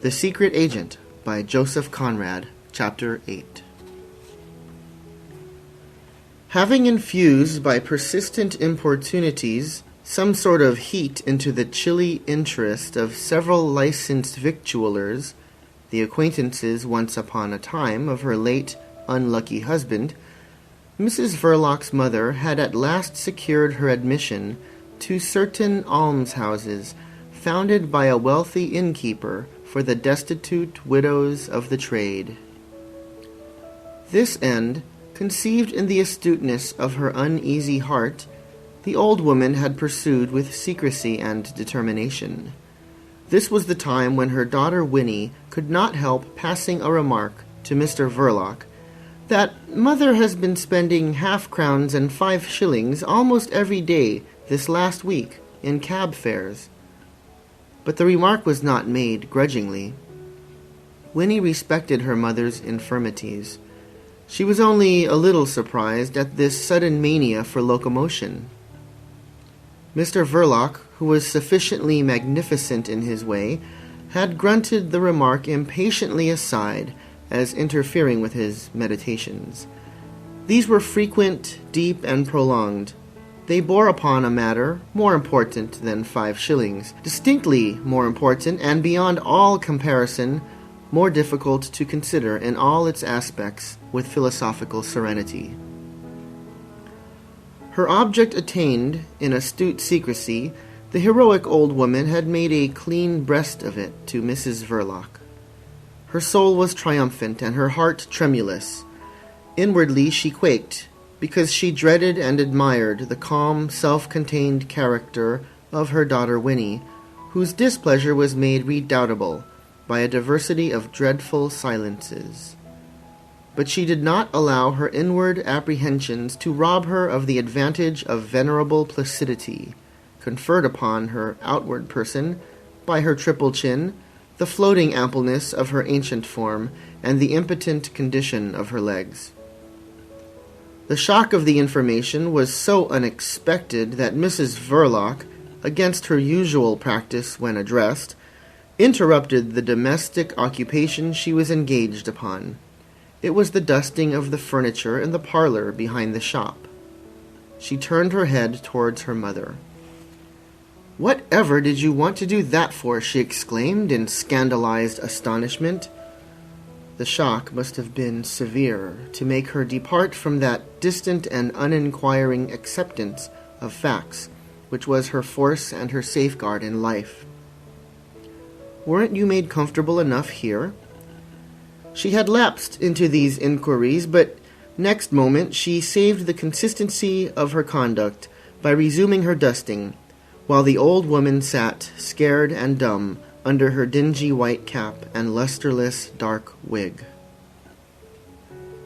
The Secret Agent by Joseph Conrad, Chapter 8. Having infused by persistent importunities some sort of heat into the chilly interest of several licensed victuallers, the acquaintances once upon a time of her late unlucky husband, Mrs. Verloc's mother had at last secured her admission to certain almshouses founded by a wealthy innkeeper for the destitute widows of the trade. This end, conceived in the astuteness of her uneasy heart, the old woman had pursued with secrecy and determination. This was the time when her daughter Winnie could not help passing a remark to Mr. Verloc that mother has been spending half-crowns and 5 shillings almost every day this last week in cab fares. But the remark was not made grudgingly. Winnie respected her mother's infirmities. She was only a little surprised at this sudden mania for locomotion. Mr. Verloc, who was sufficiently magnificent in his way, had grunted the remark impatiently aside as interfering with his meditations. These were frequent, deep, and prolonged. They bore upon a matter more important than 5 shillings, distinctly more important, and beyond all comparison, more difficult to consider in all its aspects with philosophical serenity. Her object attained in astute secrecy, the heroic old woman had made a clean breast of it to Mrs. Verloc. Her soul was triumphant and her heart tremulous. Inwardly she quaked, because she dreaded and admired the calm, self-contained character of her daughter Winnie, whose displeasure was made redoubtable by a diversity of dreadful silences. But she did not allow her inward apprehensions to rob her of the advantage of venerable placidity, conferred upon her outward person by her triple chin, the floating ampleness of her ancient form, and the impotent condition of her legs. The shock of the information was so unexpected that Mrs. Verloc, against her usual practice when addressed, interrupted the domestic occupation she was engaged upon. It was the dusting of the furniture in the parlor behind the shop. She turned her head towards her mother. "Whatever did you want to do that for?" she exclaimed in scandalized astonishment. The shock must have been severe to make her depart from that distant and uninquiring acceptance of facts which was her force and her safeguard in life. "Weren't you made comfortable enough here?" She had lapsed into these inquiries, but next moment she saved the consistency of her conduct by resuming her dusting, while the old woman sat, scared and dumb, under her dingy white cap and lustreless dark wig.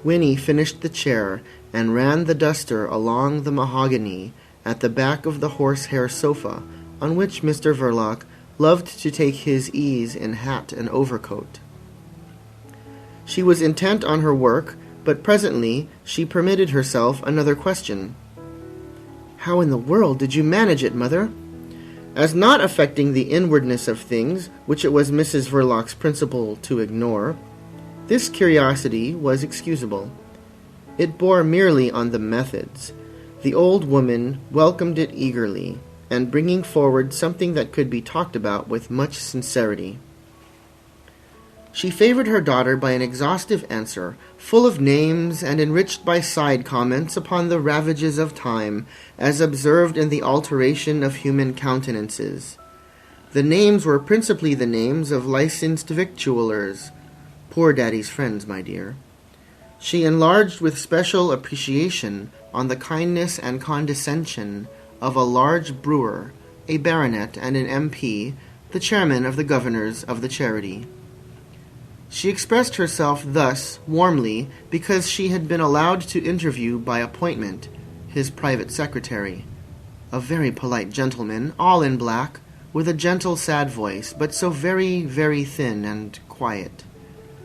Winnie finished the chair and ran the duster along the mahogany at the back of the horsehair sofa on which Mr. Verloc loved to take his ease in hat and overcoat. She was intent on her work, but presently she permitted herself another question. "How in the world did you manage it, mother?" As not affecting the inwardness of things, which it was Mrs. Verloc's principle to ignore, this curiosity was excusable. It bore merely on the methods. The old woman welcomed it eagerly, and bringing forward something that could be talked about with much sincerity. She favored her daughter by an exhaustive answer, full of names and enriched by side comments upon the ravages of time, as observed in the alteration of human countenances. The names were principally the names of licensed victuallers, poor daddy's friends, my dear. She enlarged with special appreciation on the kindness and condescension of a large brewer, a baronet and an MP, the chairman of the governors of the charity. She expressed herself thus warmly because she had been allowed to interview by appointment his private secretary, a very polite gentleman, all in black, with a gentle, sad voice, but so very, very thin and quiet.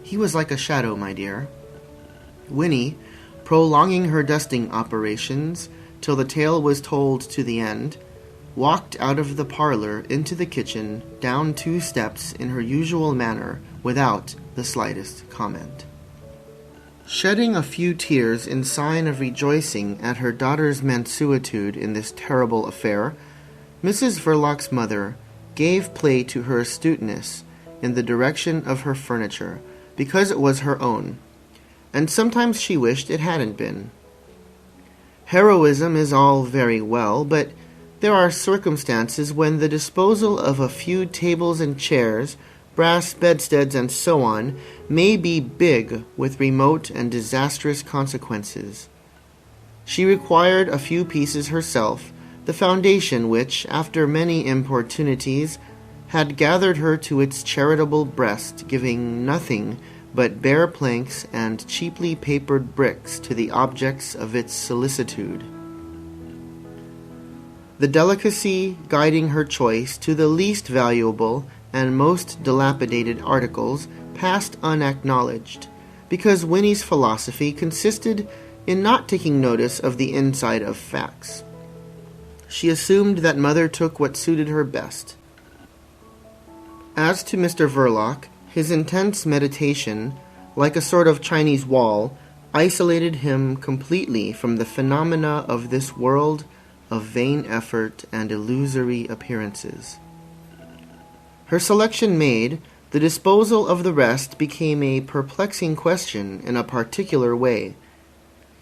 He was like a shadow, my dear. Winnie, prolonging her dusting operations till the tale was told to the end, walked out of the parlor into the kitchen, down 2 steps in her usual manner, without the slightest comment. Shedding a few tears in sign of rejoicing at her daughter's mansuetude in this terrible affair, Mrs. Verloc's mother gave play to her astuteness in the direction of her furniture, because it was her own, and sometimes she wished it hadn't been. Heroism is all very well, but there are circumstances when the disposal of a few tables and chairs, brass bedsteads, and so on, may be big with remote and disastrous consequences. She required a few pieces herself, the foundation which, after many importunities, had gathered her to its charitable breast, giving nothing but bare planks and cheaply papered bricks to the objects of its solicitude. The delicacy guiding her choice to the least valuable and most dilapidated articles passed unacknowledged, because Winnie's philosophy consisted in not taking notice of the inside of facts. She assumed that Mother took what suited her best. As to Mr. Verloc, his intense meditation, like a sort of Chinese wall, isolated him completely from the phenomena of this world of vain effort and illusory appearances. Her selection made, the disposal of the rest became a perplexing question in a particular way.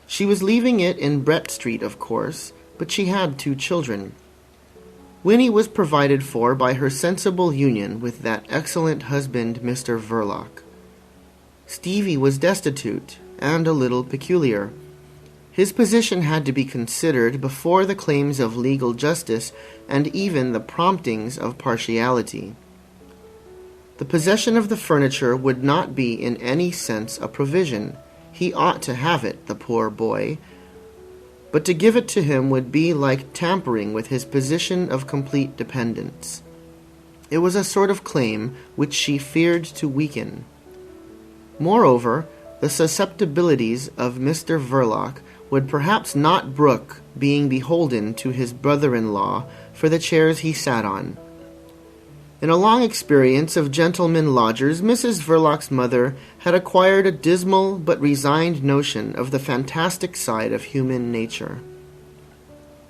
She was leaving it in Brett Street, of course, but she had 2 children. Winnie was provided for by her sensible union with that excellent husband, Mr. Verloc. Stevie was destitute and a little peculiar. His position had to be considered before the claims of legal justice and even the promptings of partiality. The possession of the furniture would not be in any sense a provision. He ought to have it, the poor boy, but to give it to him would be like tampering with his position of complete dependence. It was a sort of claim which she feared to weaken. Moreover, the susceptibilities of Mr. Verloc would perhaps not brook being beholden to his brother-in-law for the chairs he sat on. In a long experience of gentlemen lodgers, Mrs. Verloc's mother had acquired a dismal but resigned notion of the fantastic side of human nature.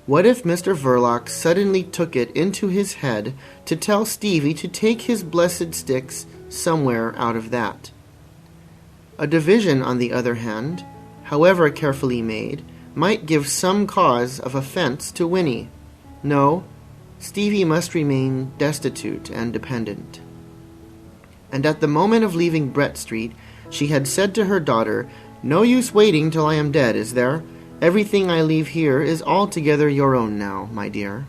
What if Mr. Verloc suddenly took it into his head to tell Stevie to take his blessed sticks somewhere out of that? A division, on the other hand, however carefully made, might give some cause of offense to Winnie. No, Stevie must remain destitute and dependent. And at the moment of leaving Brett Street, she had said to her daughter, "No use waiting till I am dead, is there? Everything I leave here is altogether your own now, my dear."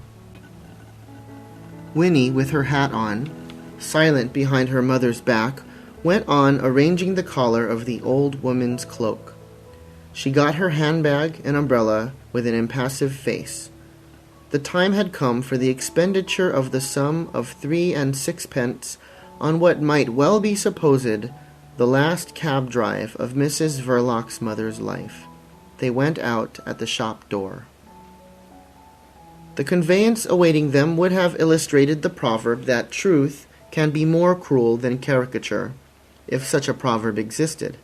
Winnie, with her hat on, silent behind her mother's back, went on arranging the collar of the old woman's cloak. She got her handbag and umbrella with an impassive face. The time had come for the expenditure of the sum of 3 and 6 on what might well be supposed the last cab drive of Mrs. Verloc's mother's life. They went out at the shop door. The conveyance awaiting them would have illustrated the proverb that truth can be more cruel than caricature, if such a proverb existed.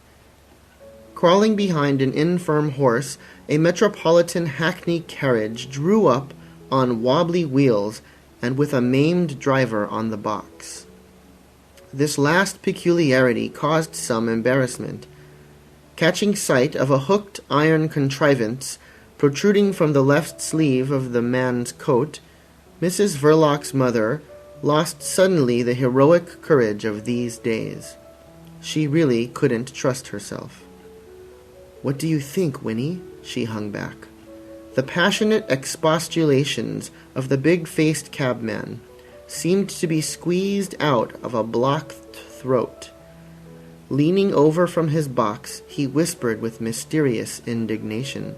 Crawling behind an infirm horse, a metropolitan hackney carriage drew up on wobbly wheels and with a maimed driver on the box. This last peculiarity caused some embarrassment. Catching sight of a hooked iron contrivance protruding from the left sleeve of the man's coat, Mrs. Verloc's mother lost suddenly the heroic courage of these days. She really couldn't trust herself. "What do you think, Winnie?" she hung back. The passionate expostulations of the big-faced cabman seemed to be squeezed out of a blocked throat. Leaning over from his box, he whispered with mysterious indignation.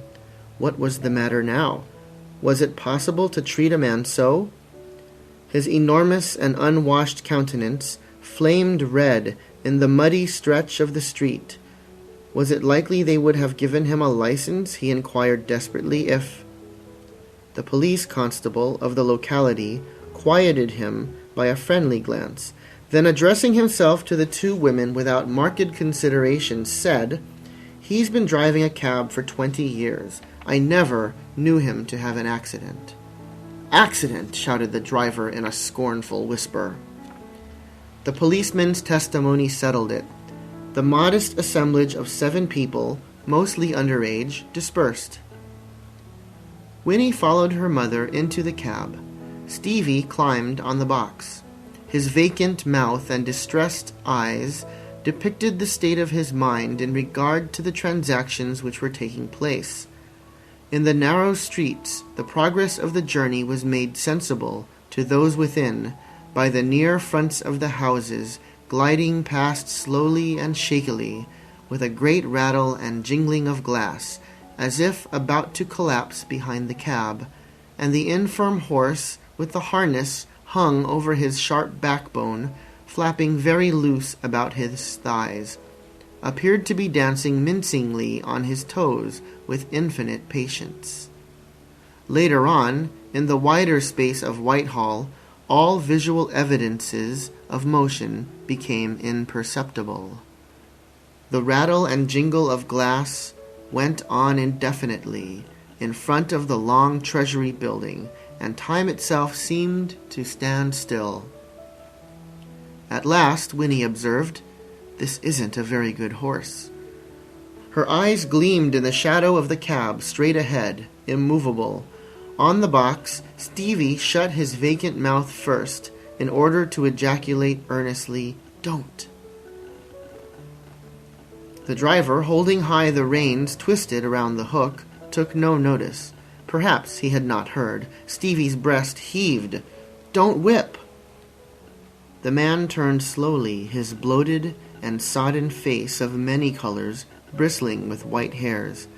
What was the matter now? Was it possible to treat a man so? His enormous and unwashed countenance flamed red in the muddy stretch of the street. Was it likely they would have given him a license, he inquired desperately, if... The police constable of the locality quieted him by a friendly glance, then addressing himself to the two women without marked consideration, said, "He's been driving a cab for 20 years. I never knew him to have an accident." "Accident!" shouted the driver in a scornful whisper. The policeman's testimony settled it. The modest assemblage of 7 people, mostly underage, dispersed. Winnie followed her mother into the cab. Stevie climbed on the box. His vacant mouth and distressed eyes depicted the state of his mind in regard to the transactions which were taking place. In the narrow streets, the progress of the journey was made sensible to those within by the near fronts of the houses gliding past slowly and shakily, with a great rattle and jingling of glass, as if about to collapse behind the cab, and the infirm horse, with the harness hung over his sharp backbone, flapping very loose about his thighs, appeared to be dancing mincingly on his toes with infinite patience. Later on, in the wider space of Whitehall, all visual evidences of motion became imperceptible. The rattle and jingle of glass went on indefinitely in front of the long Treasury building, and time itself seemed to stand still. At last Winnie observed, "This isn't a very good horse." Her eyes gleamed in the shadow of the cab straight ahead, immovable. On the box, Stevie shut his vacant mouth first, in order to ejaculate earnestly, "Don't." The driver, holding high the reins twisted around the hook, took no notice. Perhaps he had not heard. Stevie's breast heaved. "Don't whip!" The man turned slowly, his bloated and sodden face of many colors bristling with white hairs.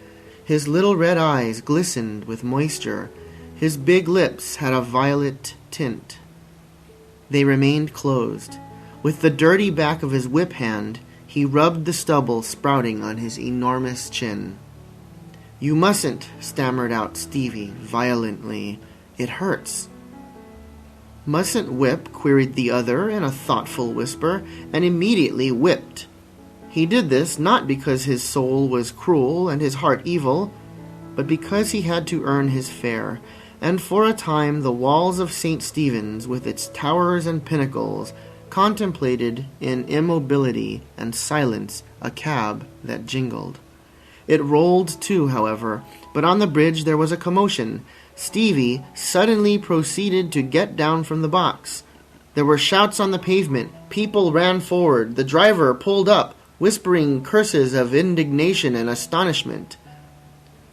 His little red eyes glistened with moisture. His big lips had a violet tint. They remained closed. With the dirty back of his whip hand, he rubbed the stubble sprouting on his enormous chin. "You mustn't," stammered out Stevie violently. "It hurts." "Mustn't whip?" queried the other in a thoughtful whisper, and immediately whipped. He did this not because his soul was cruel and his heart evil, but because he had to earn his fare, and for a time the walls of St. Stephen's, with its towers and pinnacles, contemplated in immobility and silence a cab that jingled. It rolled too, however, but on the bridge there was a commotion. Stevie suddenly proceeded to get down from the box. There were shouts on the pavement. People ran forward. The driver pulled up, whispering curses of indignation and astonishment.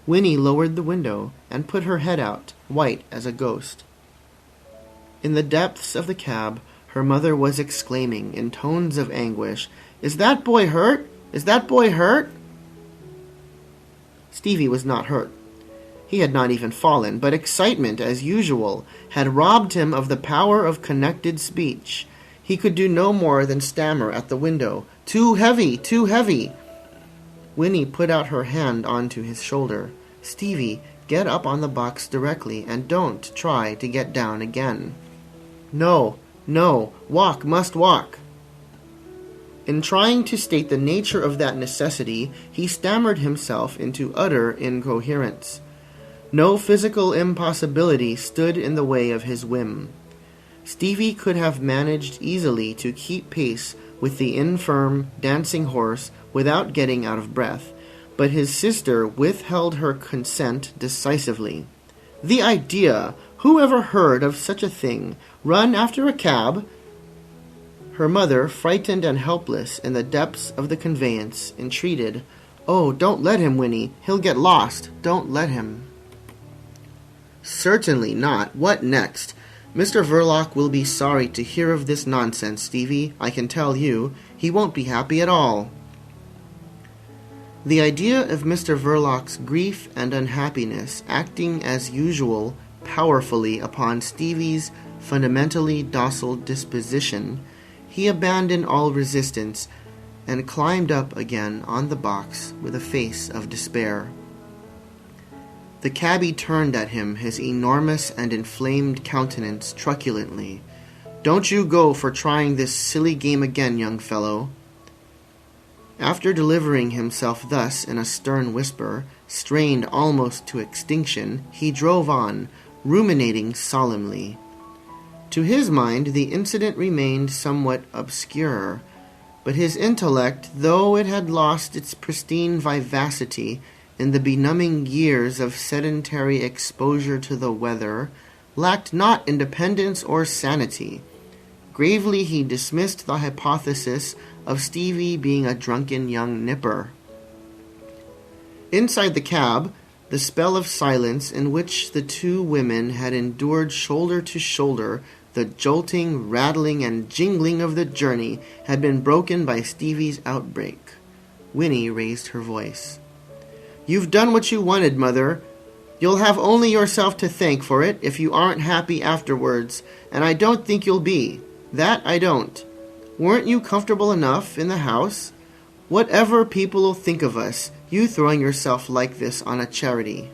Winnie lowered the window and put her head out, white as a ghost. In the depths of the cab, her mother was exclaiming in tones of anguish, "Is that boy hurt? Is that boy hurt?" Stevie was not hurt. He had not even fallen, but excitement, as usual, had robbed him of the power of connected speech. He could do no more than stammer at the window, "Too heavy, too heavy." Winnie put out her hand onto his shoulder. "Stevie, get up on the box directly, and don't try to get down again." "No, no, walk, must walk." In trying to state the nature of that necessity, he stammered himself into utter incoherence. No physical impossibility stood in the way of his whim. Stevie could have managed easily to keep pace with the infirm, dancing horse without getting out of breath, but his sister withheld her consent decisively. "The idea! Who ever heard of such a thing? Run after a cab?" Her mother, frightened and helpless in the depths of the conveyance, entreated, "Oh, don't let him, Winnie. He'll get lost. Don't let him." "Certainly not. What next? Mr. Verloc will be sorry to hear of this nonsense, Stevie, I can tell you. He won't be happy at all." The idea of Mr. Verloc's grief and unhappiness acting as usual powerfully upon Stevie's fundamentally docile disposition, he abandoned all resistance and climbed up again on the box with a face of despair. The cabby turned at him his enormous and inflamed countenance truculently. "Don't you go for trying this silly game again, young fellow." After delivering himself thus in a stern whisper, strained almost to extinction, he drove on, ruminating solemnly. To his mind the incident remained somewhat obscure, but his intellect, though it had lost its pristine vivacity in the benumbing years of sedentary exposure to the weather, lacked not independence or sanity. Gravely he dismissed the hypothesis of Stevie being a drunken young nipper. Inside the cab, the spell of silence in which the two women had endured shoulder to shoulder the jolting, rattling, and jingling of the journey had been broken by Stevie's outbreak. Winnie raised her voice. "You've done what you wanted, Mother. You'll have only yourself to thank for it if you aren't happy afterwards, and I don't think you'll be. That I don't. Weren't you comfortable enough in the house? Whatever people'll think of us, you throwing yourself like this on a charity."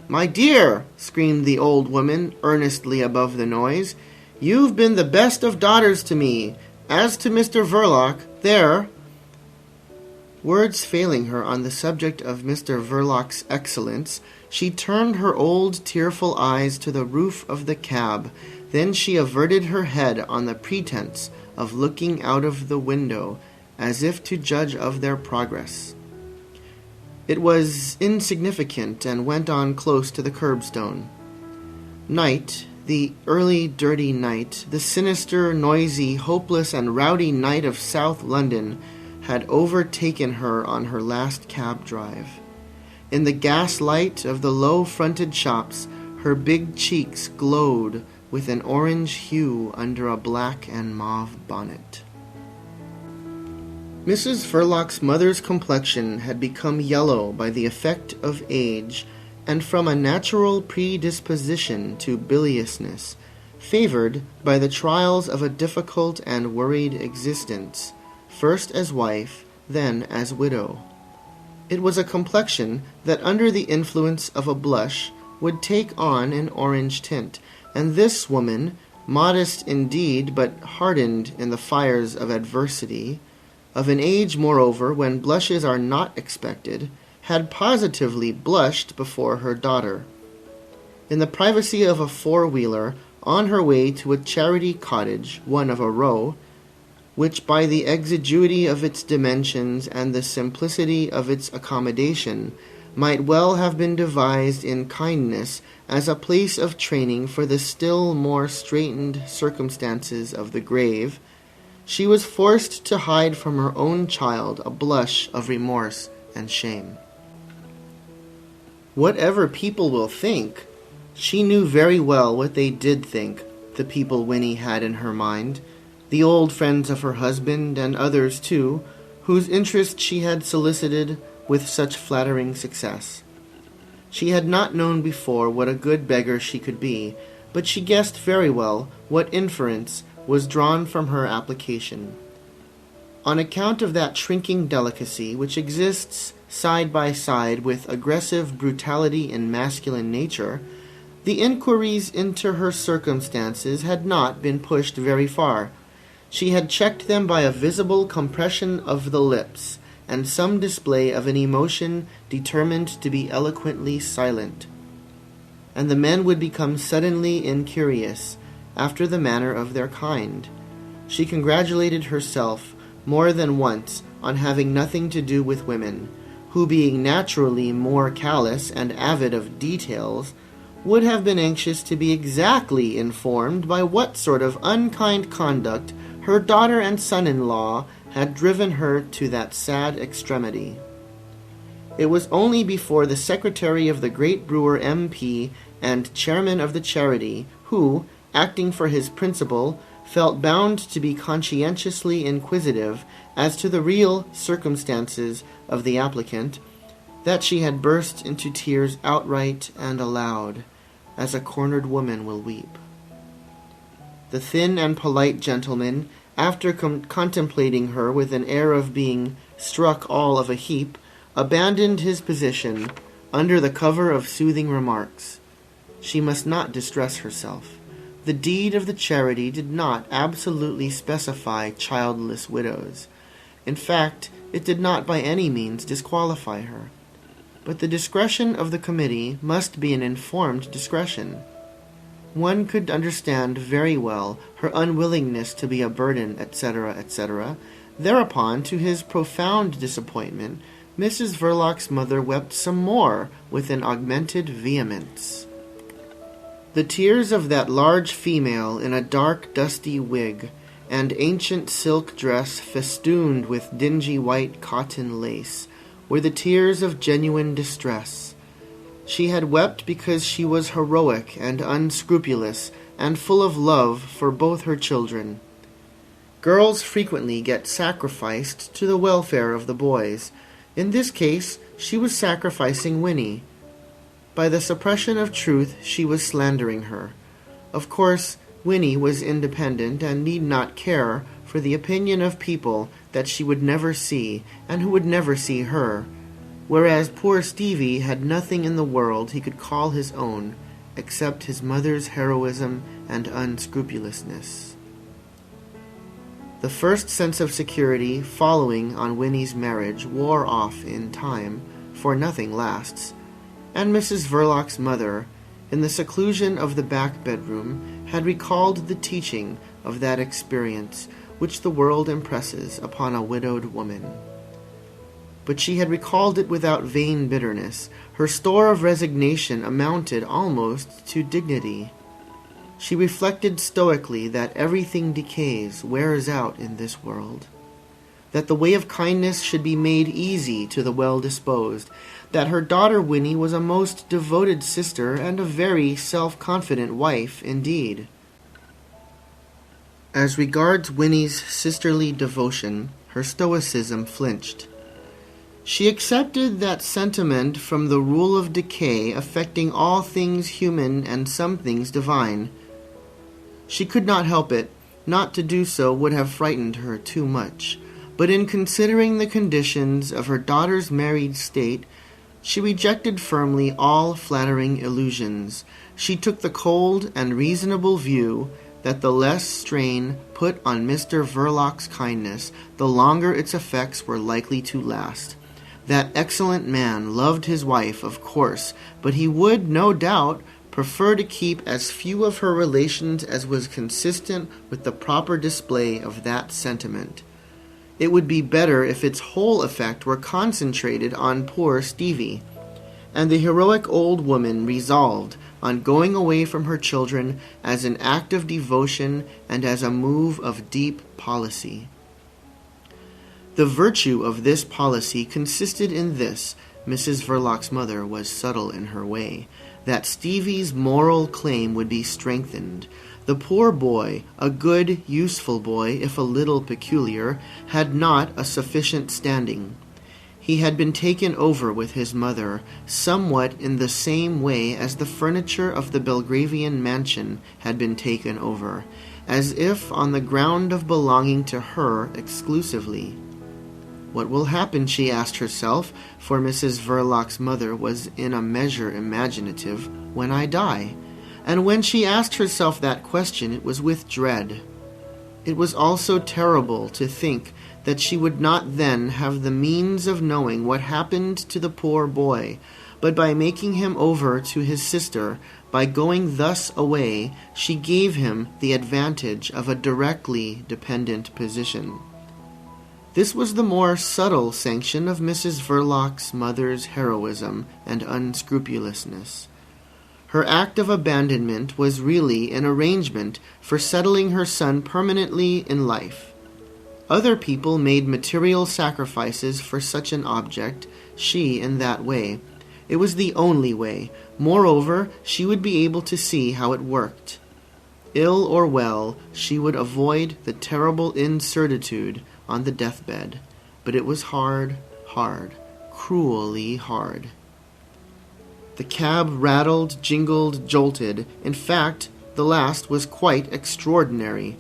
"My dear," screamed the old woman earnestly above the noise, "you've been the best of daughters to me. As to Mr. Verloc, there—" Words failing her on the subject of Mr. Verloc's excellence, she turned her old tearful eyes to the roof of the cab. Then she averted her head on the pretense of looking out of the window, as if to judge of their progress. It was insignificant, and went on close to the curbstone. Night, the early dirty night, the sinister, noisy, hopeless, and rowdy night of South London, had overtaken her on her last cab drive. In the gas-light of the low-fronted shops, her big cheeks glowed with an orange hue under a black and mauve bonnet. Mrs. Verloc's mother's complexion had become yellow by the effect of age, and from a natural predisposition to biliousness, favored by the trials of a difficult and worried existence, first as wife, then as widow. It was a complexion that under the influence of a blush would take on an orange tint, and this woman, modest indeed, but hardened in the fires of adversity, of an age, moreover, when blushes are not expected, had positively blushed before her daughter. In the privacy of a four-wheeler, on her way to a charity cottage, one of a row, which by the exiguity of its dimensions and the simplicity of its accommodation might well have been devised in kindness as a place of training for the still more straitened circumstances of the grave, she was forced to hide from her own child a blush of remorse and shame. Whatever people will think, she knew very well what they did think, the people Winnie had in her mind, the old friends of her husband and others too, whose interest she had solicited with such flattering success. She had not known before what a good beggar she could be, but she guessed very well what inference was drawn from her application. On account of that shrinking delicacy which exists side by side with aggressive brutality in masculine nature, the inquiries into her circumstances had not been pushed very far. She had checked them by a visible compression of the lips, and some display of an emotion determined to be eloquently silent. And the men would become suddenly incurious, after the manner of their kind. She congratulated herself more than once on having nothing to do with women, who, being naturally more callous and avid of details, would have been anxious to be exactly informed by what sort of unkind conduct her daughter and son-in-law had driven her to that sad extremity. It was only before the secretary of the great brewer M.P. and chairman of the charity, who, acting for his principal, felt bound to be conscientiously inquisitive as to the real circumstances of the applicant, that she had burst into tears outright and aloud, as a cornered woman will weep. The thin and polite gentleman, after contemplating her with an air of being struck all of a heap, abandoned his position, under the cover of soothing remarks. She must not distress herself. The deed of the charity did not absolutely specify childless widows. In fact, it did not by any means disqualify her. But the discretion of the committee must be an informed discretion. One could understand very well her unwillingness to be a burden, etc., etc. Thereupon, to his profound disappointment, Mrs. Verloc's mother wept some more with an augmented vehemence. The tears of that large female in a dark, dusty wig and ancient silk dress festooned with dingy white cotton lace were the tears of genuine distress. She had wept because she was heroic and unscrupulous and full of love for both her children. Girls frequently get sacrificed to the welfare of the boys. In this case, she was sacrificing Winnie. By the suppression of truth, she was slandering her. Of course, Winnie was independent and need not care for the opinion of people that she would never see and who would never see her, whereas poor Stevie had nothing in the world he could call his own except his mother's heroism and unscrupulousness. The first sense of security following on Winnie's marriage wore off in time, for nothing lasts, and Mrs. Verloc's mother, in the seclusion of the back bedroom, had recalled the teaching of that experience which the world impresses upon a widowed woman. But she had recalled it without vain bitterness. Her store of resignation amounted almost to dignity. She reflected stoically that everything decays, wears out in this world, that the way of kindness should be made easy to the well-disposed, that her daughter Winnie was a most devoted sister and a very self-confident wife indeed. As regards Winnie's sisterly devotion, her stoicism flinched. She accepted that sentiment from the rule of decay affecting all things human and some things divine. She could not help it. Not to do so would have frightened her too much. But in considering the conditions of her daughter's married state, she rejected firmly all flattering illusions. She took the cold and reasonable view that the less strain put on Mr. Verloc's kindness, the longer its effects were likely to last. That excellent man loved his wife, of course, but he would, no doubt, prefer to keep as few of her relations as was consistent with the proper display of that sentiment. It would be better if its whole effect were concentrated on poor Stevie. And the heroic old woman resolved on going away from her children as an act of devotion and as a move of deep policy. The virtue of this policy consisted in this: Mrs. Verloc's mother was subtle in her way, that Stevie's moral claim would be strengthened. The poor boy, a good, useful boy, if a little peculiar, had not a sufficient standing. He had been taken over with his mother, somewhat in the same way as the furniture of the Belgravian mansion had been taken over, as if on the ground of belonging to her exclusively. What will happen, she asked herself, for Mrs. Verloc's mother was in a measure imaginative, when I die? And when she asked herself that question, it was with dread. It was also terrible to think that she would not then have the means of knowing what happened to the poor boy, but by making him over to his sister, by going thus away, she gave him the advantage of a directly dependent position. This was the more subtle sanction of Mrs. Verloc's mother's heroism and unscrupulousness. Her act of abandonment was really an arrangement for settling her son permanently in life. Other people made material sacrifices for such an object, she in that way. It was the only way. Moreover, she would be able to see how it worked. Ill or well, she would avoid the terrible incertitude on the deathbed. But it was hard, cruelly hard. The cab rattled, jingled, jolted. In fact, the last was quite extraordinary.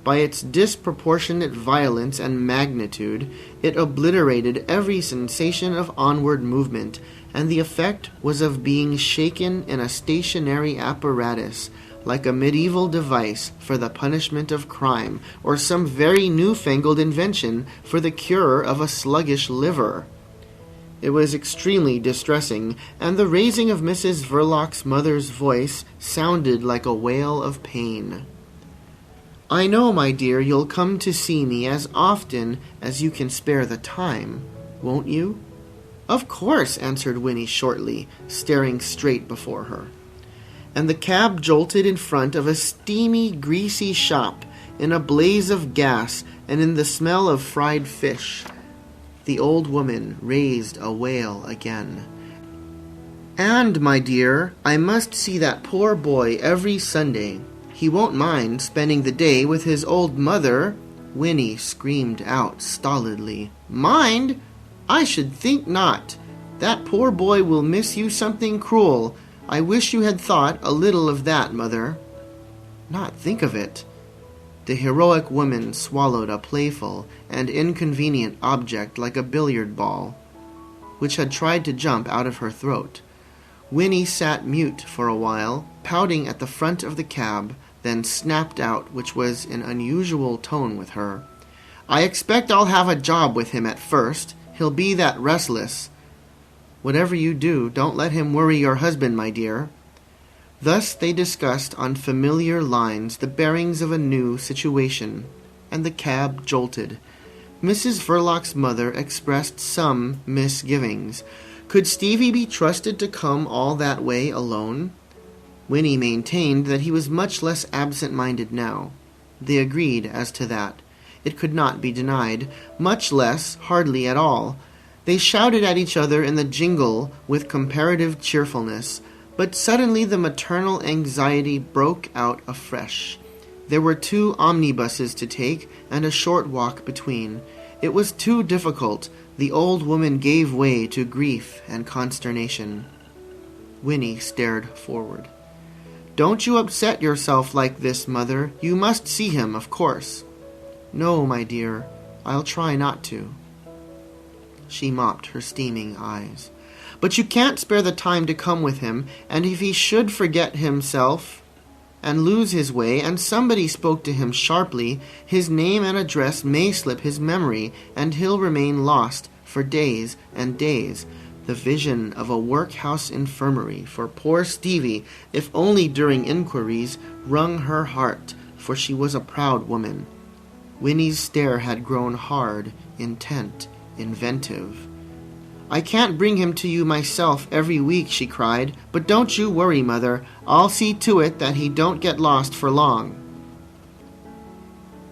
By its disproportionate violence and magnitude, it obliterated every sensation of onward movement, and the effect was of being shaken in a stationary apparatus, like a medieval device for the punishment of crime, or some very newfangled invention for the cure of a sluggish liver. It was extremely distressing, and the raising of Mrs. Verloc's mother's voice sounded like a wail of pain. "I know, my dear, you'll come to see me as often as you can spare the time, won't you?" "Of course," answered Winnie shortly, staring straight before her. And the cab jolted in front of a steamy, greasy shop, in a blaze of gas and in the smell of fried fish. The old woman raised a wail again. "And, my dear, I must see that poor boy every Sunday. He won't mind spending the day with his old mother." Winnie screamed out stolidly. "Mind? I should think not. That poor boy will miss you something cruel. I wish you had thought a little of that, mother." "Not think of it." The heroic woman swallowed a playful and inconvenient object like a billiard ball, which had tried to jump out of her throat. Winnie sat mute for a while, pouting at the front of the cab, then snapped out, which was an unusual tone with her, "I expect I'll have a job with him at first. He'll be that restless." "Whatever you do, don't let him worry your husband, my dear." Thus they discussed on familiar lines the bearings of a new situation, and the cab jolted. Mrs. Verloc's mother expressed some misgivings. Could Stevie be trusted to come all that way alone? Winnie maintained that he was much less absent-minded now. They agreed as to that. It could not be denied, much less, hardly at all. They shouted at each other in the jingle with comparative cheerfulness, but suddenly the maternal anxiety broke out afresh. There were 2 omnibuses to take, and a short walk between. It was too difficult. The old woman gave way to grief and consternation. Winnie stared forward. "Don't you upset yourself like this, mother. You must see him, of course." "No, my dear. I'll try not to." She mopped her steaming eyes. "But you can't spare the time to come with him, and if he should forget himself and lose his way, and somebody spoke to him sharply, his name and address may slip his memory, and he'll remain lost for days and days. The vision of a workhouse infirmary for poor Stevie, if only during inquiries, wrung her heart, for she was a proud woman." Winnie's stare had grown hard, intent, inventive. "I can't bring him to you myself every week," she cried, "but don't you worry, mother. I'll see to it that he don't get lost for long."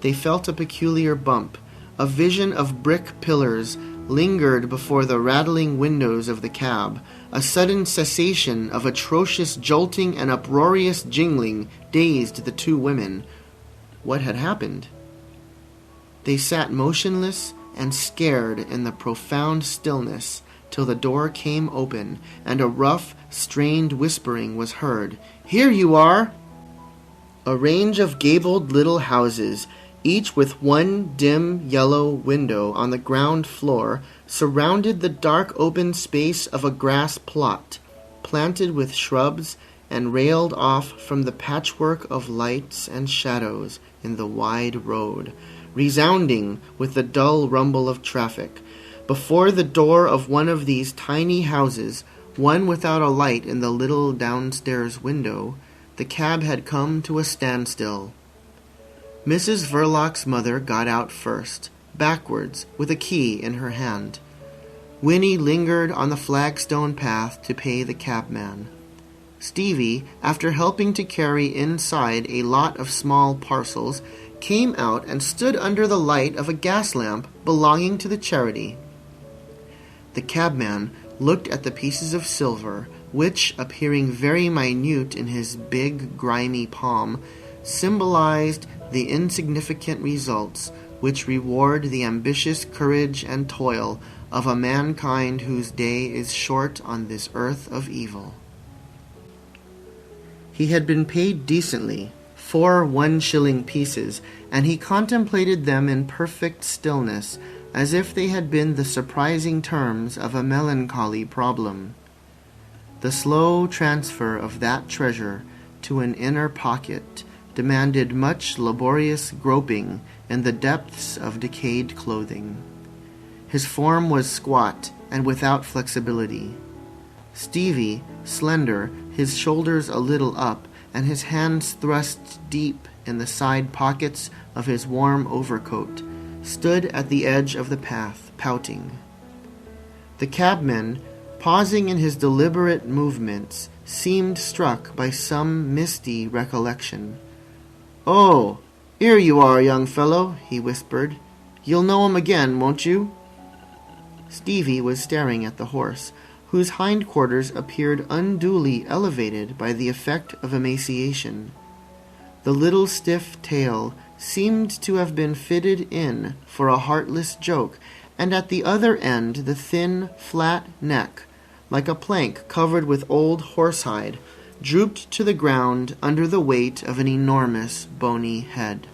They felt a peculiar bump. A vision of brick pillars lingered before the rattling windows of the cab. A sudden cessation of atrocious jolting and uproarious jingling dazed the 2 women. What had happened? They sat motionless and scared in the profound stillness till the door came open, and a rough, strained whispering was heard. "Here you are!" A range of gabled little houses, each with one dim yellow window on the ground floor, surrounded the dark open space of a grass plot, planted with shrubs and railed off from the patchwork of lights and shadows in the wide road, resounding with the dull rumble of traffic. Before the door of one of these tiny houses, one without a light in the little downstairs window, the cab had come to a standstill. Mrs. Verloc's mother got out first, backwards, with a key in her hand. Winnie lingered on the flagstone path to pay the cabman. Stevie, after helping to carry inside a lot of small parcels, came out and stood under the light of a gas lamp belonging to the charity. The cabman looked at the pieces of silver, which, appearing very minute in his big, grimy palm, symbolized the insignificant results which reward the ambitious courage and toil of a mankind whose day is short on this earth of evil. He had been paid decently, 4 one-shilling pieces, and he contemplated them in perfect stillness, as if they had been the surprising terms of a melancholy problem. The slow transfer of that treasure to an inner pocket demanded much laborious groping in the depths of decayed clothing. His form was squat and without flexibility. Stevie, slender, his shoulders a little up, and his hands thrust deep in the side pockets of his warm overcoat, stood at the edge of the path, pouting. The cabman, pausing in his deliberate movements, seemed struck by some misty recollection. "Oh, 'ere you are, young fellow," he whispered. "You'll know him again, won't you?" Stevie was staring at the horse, whose hindquarters appeared unduly elevated by the effect of emaciation. The little stiff tail seemed to have been fitted in for a heartless joke, and at the other end the thin, flat neck, like a plank covered with old horsehide, drooped to the ground under the weight of an enormous bony head.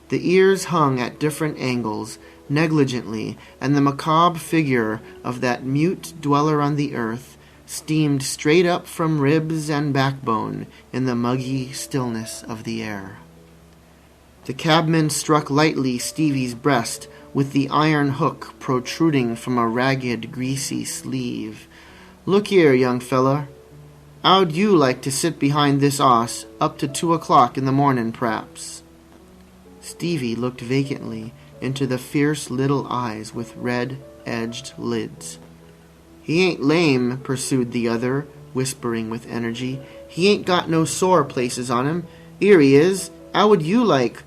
The ears hung at different angles, negligently, and the macabre figure of that mute dweller on the earth steamed straight up from ribs and backbone in the muggy stillness of the air. The cabman struck lightly Stevie's breast with the iron hook protruding from a ragged, greasy sleeve. "Look here, young feller. How'd you like to sit behind this 'oss up to 2 o'clock in the morning, p'raps?" Stevie looked vacantly into the fierce little eyes with red-edged lids. "He ain't lame," pursued the other, whispering with energy. "He ain't got no sore places on him. 'Ere he is. How would you like—"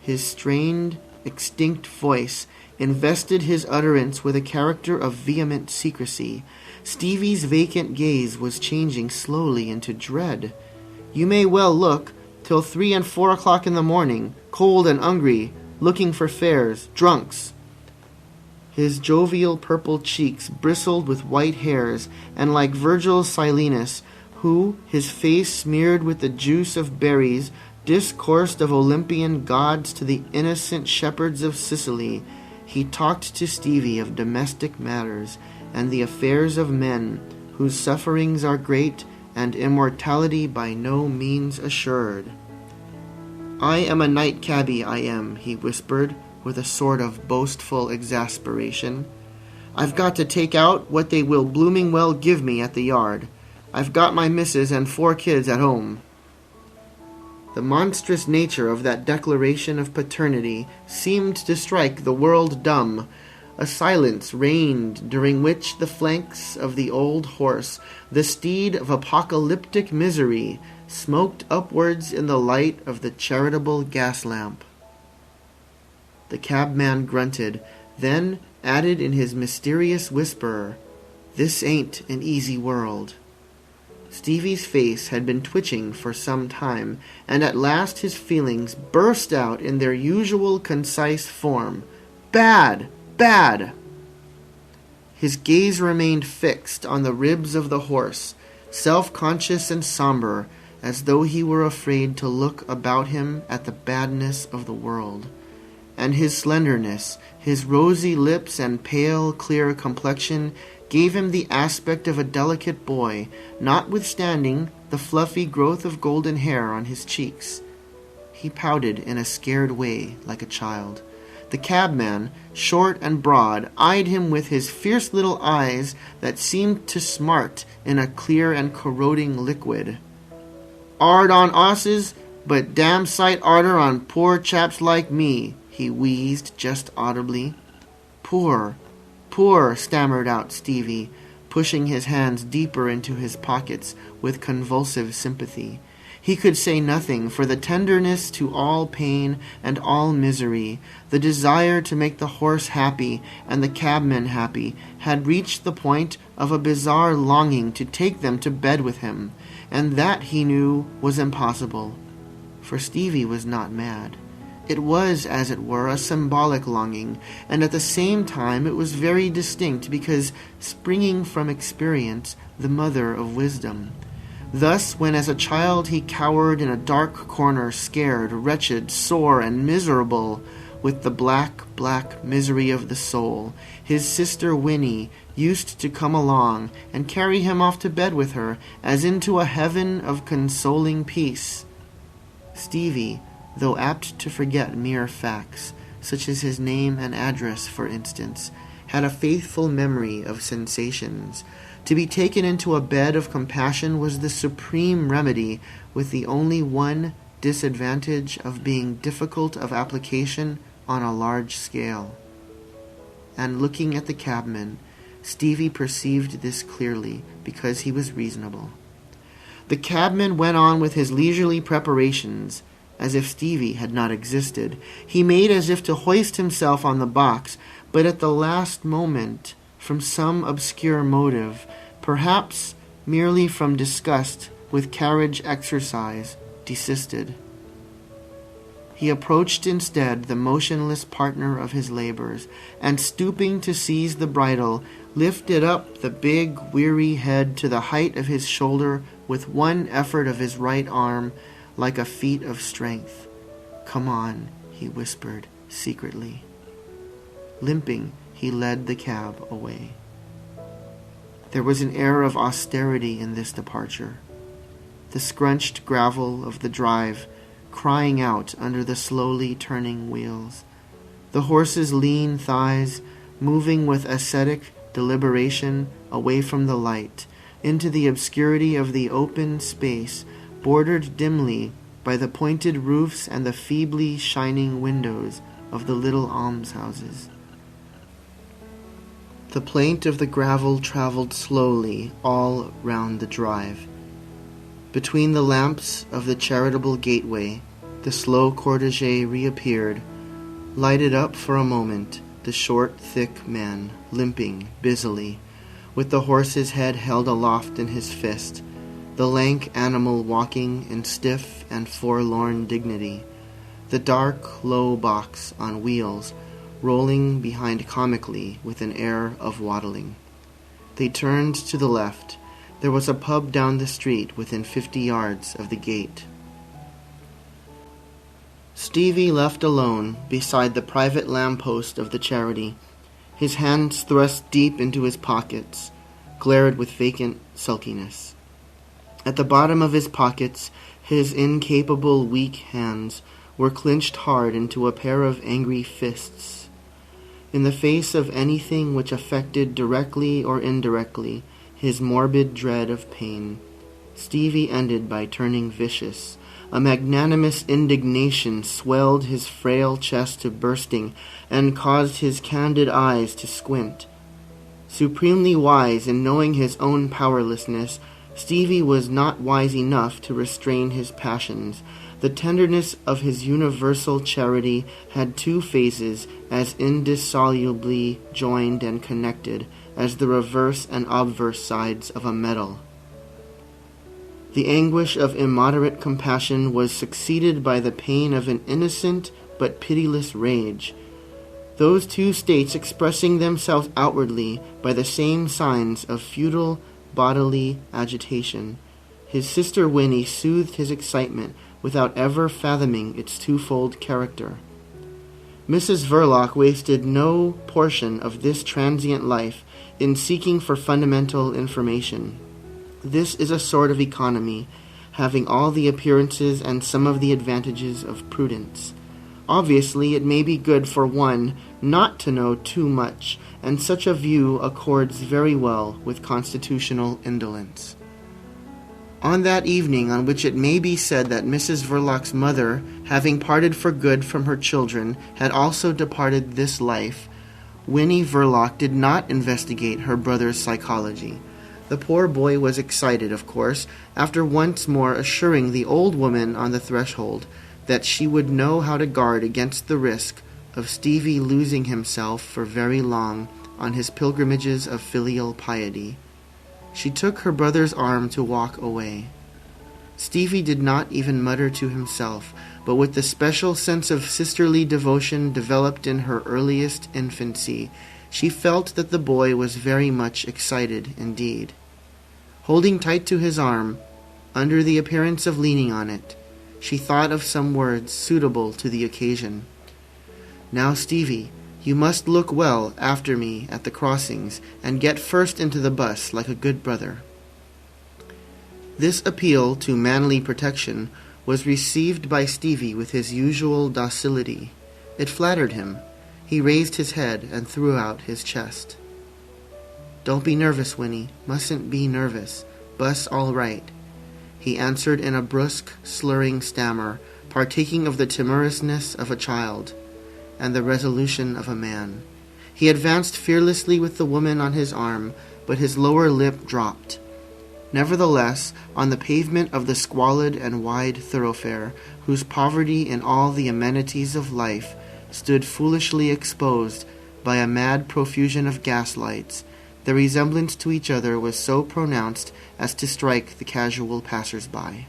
His strained, extinct voice invested his utterance with a character of vehement secrecy. Stevie's vacant gaze was changing slowly into dread. "You may well look, till 3 and 4 o'clock in the morning, cold and 'ungry, looking for fares, drunks." His jovial purple cheeks bristled with white hairs, and like Virgil's Silenus, who, his face smeared with the juice of berries, discoursed of Olympian gods to the innocent shepherds of Sicily, he talked to Stevie of domestic matters and the affairs of men, whose sufferings are great and immortality by no means assured. "I am a night cabby, I am," he whispered, with a sort of boastful exasperation. "I've got to take out what they will blooming well give me at the yard. I've got my missus and 4 kids at home." The monstrous nature of that declaration of paternity seemed to strike the world dumb. A silence reigned during which the flanks of the old horse, the steed of apocalyptic misery, smoked upwards in the light of the charitable gas lamp. The cabman grunted, then added in his mysterious whisper, "This ain't an easy world." Stevie's face had been twitching for some time, and at last his feelings burst out in their usual concise form. "Bad! Bad!" His gaze remained fixed on the ribs of the horse, self-conscious and somber, as though he were afraid to look about him at the badness of the world. And his slenderness, his rosy lips and pale, clear complexion gave him the aspect of a delicate boy, notwithstanding the fluffy growth of golden hair on his cheeks. He pouted in a scared way, like a child. The cabman, short and broad, eyed him with his fierce little eyes that seemed to smart in a clear and corroding liquid. "'Ard on 'osses, but damn sight 'arder on poor chaps like me," he wheezed just audibly. "Poor, poor," stammered out Stevie, pushing his hands deeper into his pockets with convulsive sympathy. He could say nothing, for the tenderness to all pain and all misery, the desire to make the horse happy and the cabman happy, had reached the point of a bizarre longing to take them to bed with him, and that, he knew, was impossible. For Stevie was not mad. It was, as it were, a symbolic longing, and at the same time it was very distinct because, springing from experience, the mother of wisdom. Thus, when as a child he cowered in a dark corner, scared, wretched, sore, and miserable, with the black, black misery of the soul, his sister Winnie used to come along and carry him off to bed with her, as into a heaven of consoling peace. Stevie, though apt to forget mere facts, such as his name and address, for instance, had a faithful memory of sensations. To be taken into a bed of compassion was the supreme remedy, with the only one disadvantage of being difficult of application on a large scale. And looking at the cabman, Stevie perceived this clearly, because he was reasonable. The cabman went on with his leisurely preparations, as if Stevie had not existed. He made as if to hoist himself on the box, but at the last moment, from some obscure motive, perhaps merely from disgust with carriage exercise, desisted. He approached instead the motionless partner of his labors, and stooping to seize the bridle, lifted up the big, weary head to the height of his shoulder with one effort of his right arm, like a feat of strength. "Come on," he whispered secretly. Limping, he led the cab away. There was an air of austerity in this departure. The scrunched gravel of the drive crying out under the slowly turning wheels, the horse's lean thighs moving with ascetic deliberation away from the light into the obscurity of the open space bordered dimly by the pointed roofs and the feebly shining windows of the little almshouses. The plaint of the gravel traveled slowly all round the drive. Between the lamps of the charitable gateway, the slow cortege reappeared, lighted up for a moment the short, thick man, limping busily, with the horse's head held aloft in his fist, the lank animal walking in stiff and forlorn dignity, the dark, low box on wheels rolling behind comically with an air of waddling. They turned to the left. There was a pub down the street within 50 yards of the gate. Stevie, left alone beside the private lamp-post of the charity, his hands thrust deep into his pockets, glared with vacant sulkiness. At the bottom of his pockets, his incapable, weak hands were clenched hard into a pair of angry fists. In the face of anything which affected directly or indirectly his morbid dread of pain, Stevie ended by turning vicious. A magnanimous indignation swelled his frail chest to bursting and caused his candid eyes to squint. Supremely wise in knowing his own powerlessness, Stevie was not wise enough to restrain his passions. The tenderness of his universal charity had two phases as indissolubly joined and connected as the reverse and obverse sides of a medal. The anguish of immoderate compassion was succeeded by the pain of an innocent but pitiless rage, those two states expressing themselves outwardly by the same signs of futile bodily agitation. His sister Winnie soothed his excitement without ever fathoming its twofold character. Mrs. Verloc wasted no portion of this transient life in seeking for fundamental information. This is a sort of economy, having all the appearances and some of the advantages of prudence. Obviously, it may be good for one not to know too much, and such a view accords very well with constitutional indolence. On that evening on which it may be said that Mrs. Verloc's mother, having parted for good from her children, had also departed this life, Winnie Verloc did not investigate her brother's psychology. The poor boy was excited, of course, after once more assuring the old woman on the threshold that she would know how to guard against the risk of Stevie losing himself for very long on his pilgrimages of filial piety. She took her brother's arm to walk away. Stevie did not even mutter to himself, but with the special sense of sisterly devotion developed in her earliest infancy, she felt that the boy was very much excited indeed. Holding tight to his arm, Under the appearance of leaning on it, she thought of some words suitable to the occasion. "Now, Stevie, you must look well after me at the crossings, and get first into the bus like a good brother." This appeal to manly protection was received by Stevie with his usual docility. It flattered him. He raised his head and threw out his chest. "Don't be nervous, Winnie. Mustn't be nervous. Bus all right," he answered in a brusque, slurring stammer, partaking of the timorousness of a child and the resolution of a man. He advanced fearlessly with the woman on his arm, but his lower lip dropped. Nevertheless, on the pavement of the squalid and wide thoroughfare, whose poverty in all the amenities of life stood foolishly exposed by a mad profusion of gas-lights, the resemblance to each other was so pronounced as to strike the casual passers-by.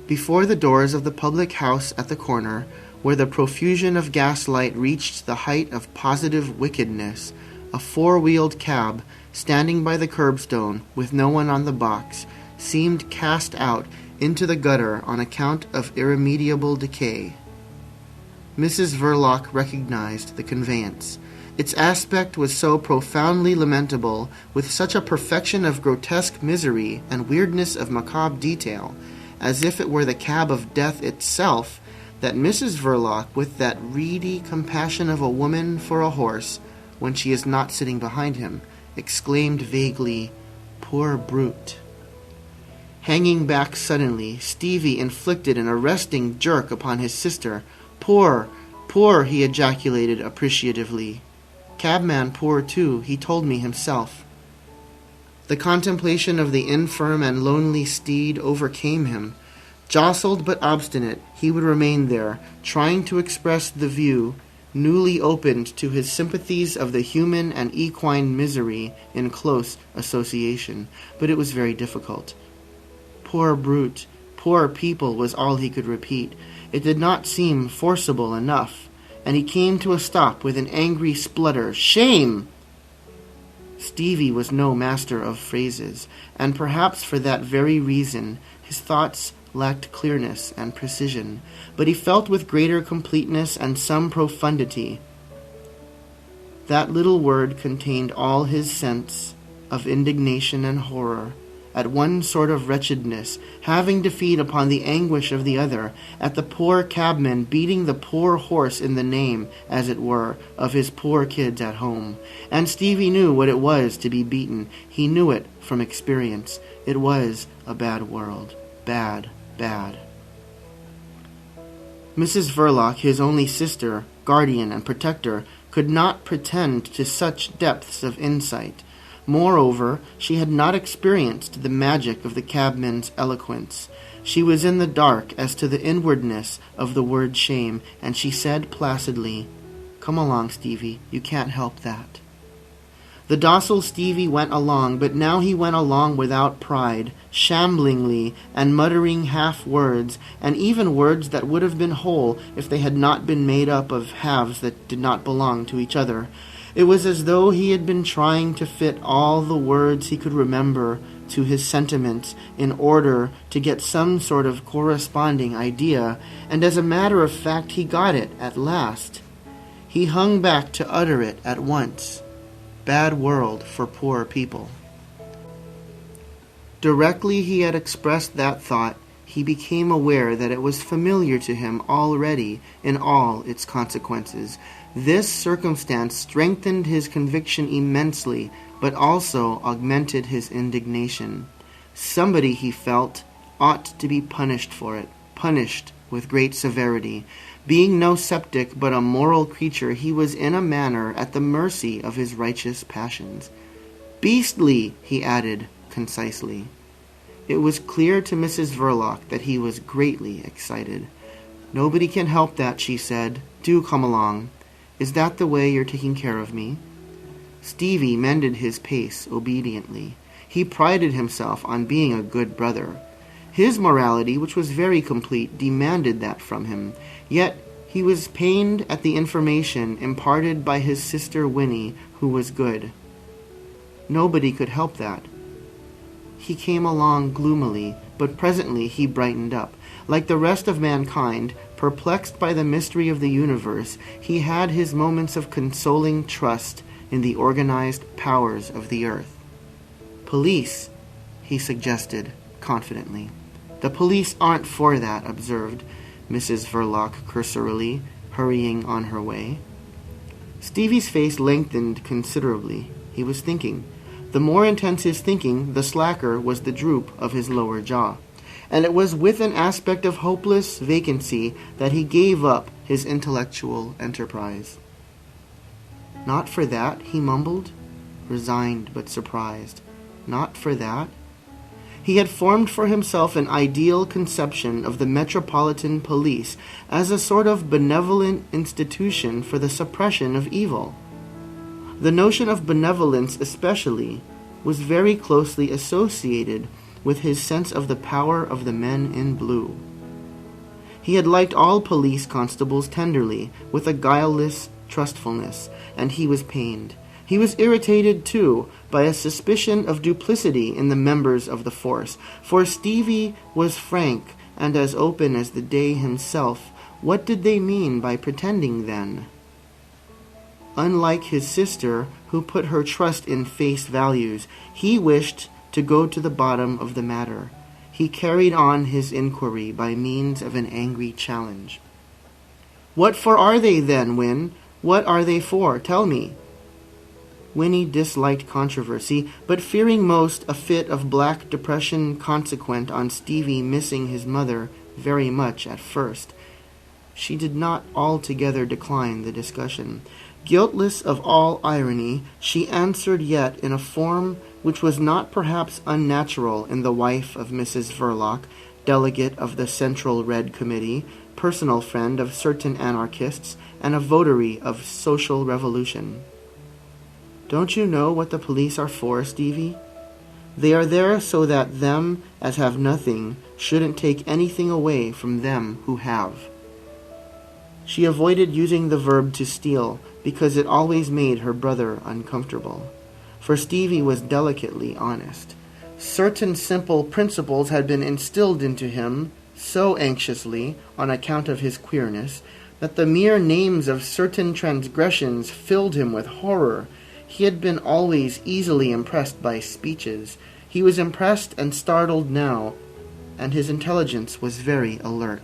Before the doors of the public house at the corner, where the profusion of gaslight reached the height of positive wickedness, a four-wheeled cab, standing by the curbstone with no one on the box, seemed cast out into the gutter on account of irremediable decay. Mrs. Verloc recognized the conveyance. Its aspect was so profoundly lamentable, with such a perfection of grotesque misery and weirdness of macabre detail, as if it were the cab of death itself, that Mrs. Verloc, with that reedy compassion of a woman for a horse when she is not sitting behind him, exclaimed vaguely, "Poor brute." Hanging back suddenly, Stevie inflicted an arresting jerk upon his sister. "Poor, poor," he ejaculated appreciatively. "Cabman poor too, he told me himself." The contemplation of the infirm and lonely steed overcame him. Jostled but obstinate, he would remain there, trying to express the view newly opened to his sympathies of the human and equine misery in close association, but it was very difficult. "Poor brute, poor people," was all he could repeat. It did not seem forcible enough, and he came to a stop with an angry splutter. "Shame!" Stevie was no master of phrases, and perhaps for that very reason his thoughts lacked clearness and precision, but he felt with greater completeness and some profundity. That little word contained all his sense of indignation and horror, at one sort of wretchedness, having to feed upon the anguish of the other, at the poor cabman beating the poor horse in the name, as it were, of his poor kids at home. And Stevie knew what it was to be beaten. He knew it from experience. It was a bad world. Bad, bad. Mrs. Verloc, his only sister, guardian, and protector, could not pretend to such depths of insight. Moreover, she had not experienced the magic of the cabman's eloquence. She was in the dark as to the inwardness of the word shame, and she said placidly, "Come along, Stevie, you can't help that." The docile Stevie went along, but now he went along without pride, shamblingly, and muttering half-words, and even words that would have been whole if they had not been made up of halves that did not belong to each other. It was as though he had been trying to fit all the words he could remember to his sentiments in order to get some sort of corresponding idea, and as a matter of fact he got it at last. He hung back to utter it at once. Bad world for poor people. Directly he had expressed that thought, he became aware that it was familiar to him already in all its consequences. This circumstance strengthened his conviction immensely, but also augmented his indignation. Somebody, he felt, ought to be punished for it, punished with great severity. Being no sceptic but a moral creature, he was in a manner at the mercy of his righteous passions. "Beastly," he added concisely. It was clear to Mrs. Verloc that he was greatly excited. "Nobody can help that," she said. "Do come along. Is that the way you're taking care of me?" Stevie mended his pace obediently. He prided himself on being a good brother. His morality, which was very complete, demanded that from him. Yet he was pained at the information imparted by his sister Winnie, who was good. Nobody could help that. He came along gloomily, but presently he brightened up. Like the rest of mankind, perplexed by the mystery of the universe, he had his moments of consoling trust in the organized powers of the earth. "Police," he suggested confidently. "The police aren't for that," observed Mrs. Verloc cursorily, hurrying on her way. Stevie's face lengthened considerably. He was thinking. The more intense his thinking, the slacker was the droop of his lower jaw. And it was with an aspect of hopeless vacancy that he gave up his intellectual enterprise. "Not for that," he mumbled, resigned but surprised. Not for that? He had formed for himself an ideal conception of the Metropolitan Police as a sort of benevolent institution for the suppression of evil. The notion of benevolence especially was very closely associated with his sense of the power of the men in blue. He had liked all police constables tenderly, with a guileless trustfulness, and he was pained. He was irritated, too, by a suspicion of duplicity in the members of the force, for Stevie was frank and as open as the day himself. What did they mean by pretending, then? Unlike his sister, who put her trust in face values, he wished to go to the bottom of the matter. He carried on his inquiry by means of an angry challenge. "What for are they, then, Win? What are they for? Tell me." Winnie disliked controversy, but fearing most a fit of black depression consequent on Stevie missing his mother very much at first, she did not altogether decline the discussion. Guiltless of all irony, she answered yet in a form which was not perhaps unnatural in the wife of Mrs. Verloc, delegate of the Central Red Committee, personal friend of certain anarchists, and a votary of social revolution. "Don't you know what the police are for, Stevie? They are there so that them as have nothing shouldn't take anything away from them who have." She avoided using the verb to steal because it always made her brother uncomfortable. For Stevie was delicately honest. Certain simple principles had been instilled into him so anxiously on account of his queerness that the mere names of certain transgressions filled him with horror. He had been always easily impressed by speeches. He was impressed and startled now, and his intelligence was very alert.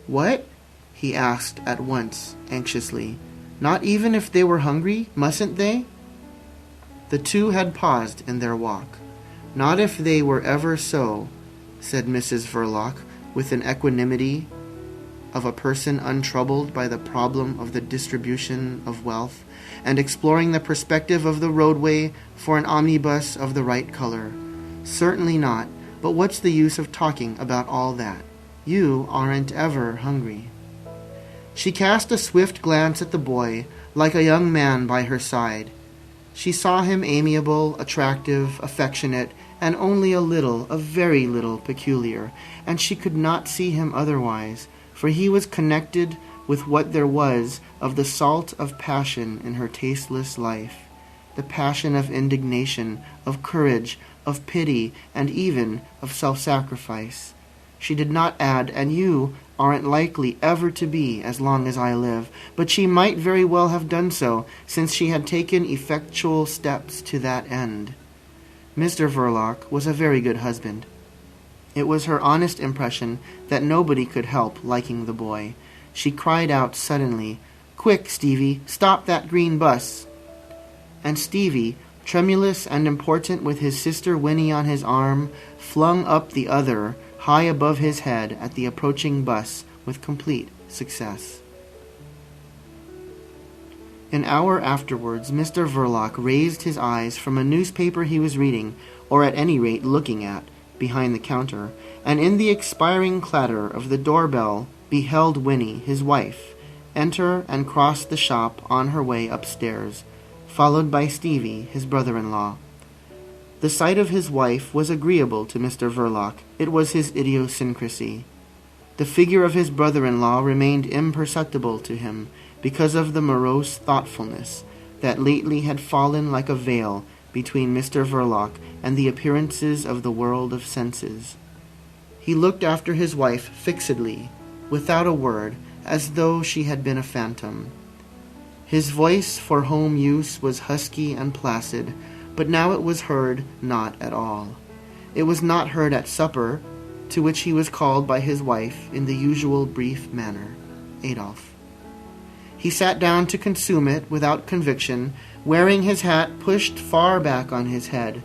"What?" he asked at once, anxiously. "Not even if they were hungry? Mustn't they?" The two had paused in their walk. "Not if they were ever so," said Mrs. Verloc, with an equanimity of a person untroubled by the problem of the distribution of wealth, and exploring the perspective of the roadway for an omnibus of the right color. "Certainly not, but what's the use of talking about all that? You aren't ever hungry." She cast a swift glance at the boy, like a young man by her side. She saw him amiable, attractive, affectionate, and only a very little peculiar, and she could not see him otherwise, for he was connected with what there was of the salt of passion in her tasteless life, the passion of indignation, of courage, of pity, and even of self-sacrifice. She did not add, "And you aren't likely ever to be as long as I live," but she might very well have done so, since she had taken effectual steps to that end. Mr. Verloc was a very good husband. It was her honest impression that nobody could help liking the boy. She cried out suddenly, "Quick, Stevie, stop that green bus!" And Stevie, tremulous and important with his sister Winnie on his arm, flung up the other, high above his head at the approaching bus with complete success. An hour afterwards, Mr. Verloc raised his eyes from a newspaper he was reading, or at any rate looking at, behind the counter, and in the expiring clatter of the doorbell beheld Winnie, his wife, enter and cross the shop on her way upstairs, followed by Stevie, his brother-in-law. The sight of his wife was agreeable to Mr. Verloc. It was his idiosyncrasy. The figure of his brother-in-law remained imperceptible to him because of the morose thoughtfulness that lately had fallen like a veil between Mr. Verloc and the appearances of the world of senses. He looked after his wife fixedly, without a word, as though she had been a phantom. His voice for home use was husky and placid, but now it was heard not at all. It was not heard at supper, to which he was called by his wife in the usual brief manner, Adolf. He sat down to consume it without conviction, wearing his hat pushed far back on his head.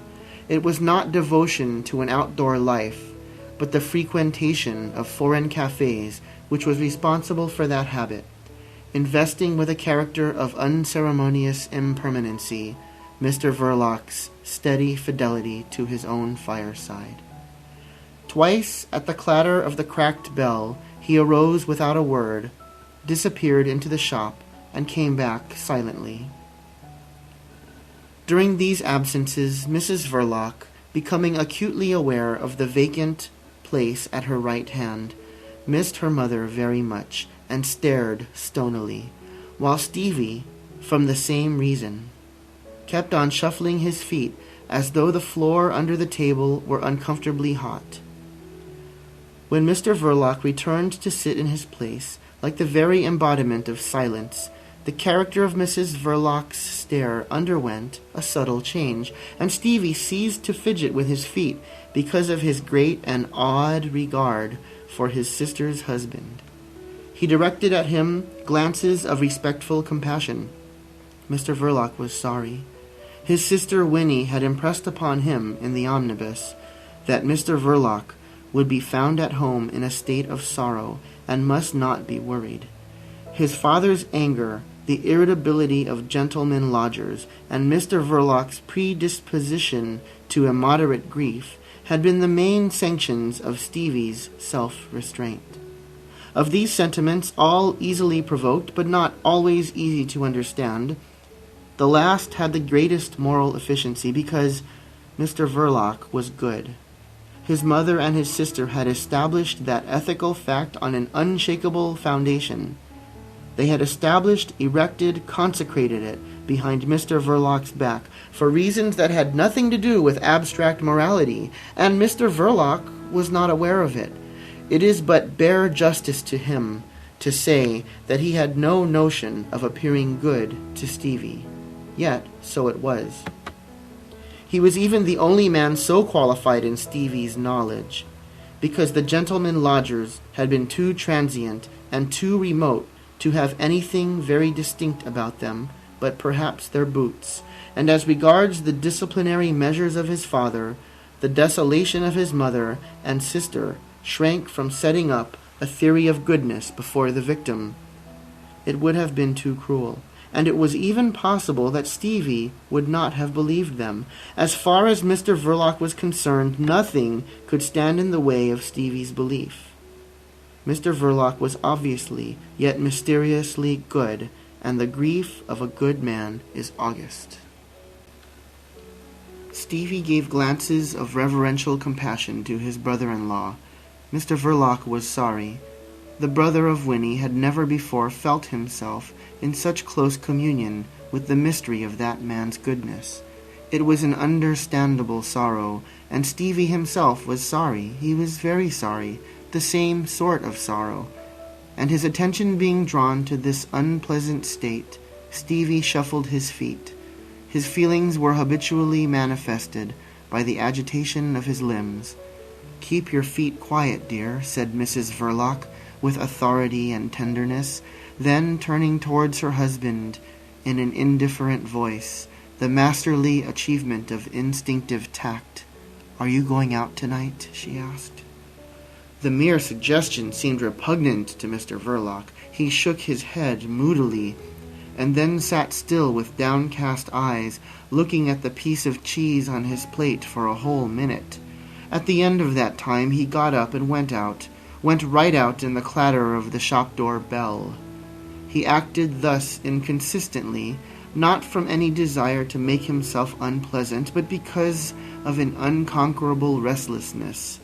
It was not devotion to an outdoor life, but the frequentation of foreign cafes which was responsible for that habit, investing with a character of unceremonious impermanency Mr. Verloc's steady fidelity to his own fireside. Twice, at the clatter of the cracked bell, he arose without a word, disappeared into the shop, and came back silently. During these absences, Mrs. Verloc, becoming acutely aware of the vacant place at her right hand, missed her mother very much, and stared stonily, while Stevie, from the same reason, kept on shuffling his feet as though the floor under the table were uncomfortably hot. When Mr. Verloc returned to sit in his place, like the very embodiment of silence, the character of Mrs. Verloc's stare underwent a subtle change, and Stevie ceased to fidget with his feet because of his great and awed regard for his sister's husband. He directed at him glances of respectful compassion. Mr. Verloc was sorry. His sister Winnie had impressed upon him in the omnibus that Mr. Verloc would be found at home in a state of sorrow and must not be worried. His father's anger, the irritability of gentlemen lodgers, and Mr. Verloc's predisposition to immoderate grief had been the main sanctions of Stevie's self-restraint. Of these sentiments, all easily provoked, but not always easy to understand, the last had the greatest moral efficiency because Mr. Verloc was good. His mother and his sister had established that ethical fact on an unshakable foundation. They had established, erected, consecrated it behind Mr. Verloc's back for reasons that had nothing to do with abstract morality, and Mr. Verloc was not aware of it. It is but bare justice to him to say that he had no notion of appearing good to Stevie. Yet, so it was. He was even the only man so qualified in Stevie's knowledge, because the gentlemen lodgers had been too transient and too remote to have anything very distinct about them but perhaps their boots, and as regards the disciplinary measures of his father, the desolation of his mother and sister shrank from setting up a theory of goodness before the victim. It would have been too cruel, and it was even possible that Stevie would not have believed them. As far as Mr. Verloc was concerned, nothing could stand in the way of Stevie's belief. Mr. Verloc was obviously, yet mysteriously good, and the grief of a good man is august. Stevie gave glances of reverential compassion to his brother-in-law. Mr. Verloc was sorry. The brother of Winnie had never before felt himself in such close communion with the mystery of that man's goodness. It was an understandable sorrow, and Stevie himself was sorry. He was very sorry, the same sort of sorrow. And his attention being drawn to this unpleasant state, Stevie shuffled his feet. His feelings were habitually manifested by the agitation of his limbs. "Keep your feet quiet, dear," said Mrs. Verloc, with authority and tenderness. Then, turning towards her husband in an indifferent voice, the masterly achievement of instinctive tact, "Are you going out tonight?" she asked. The mere suggestion seemed repugnant to Mr. Verloc. He shook his head moodily, and then sat still with downcast eyes, looking at the piece of cheese on his plate for a whole minute. At the end of that time he got up and went right out in the clatter of the shop-door bell. He acted thus inconsistently, not from any desire to make himself unpleasant, but because of an unconquerable restlessness.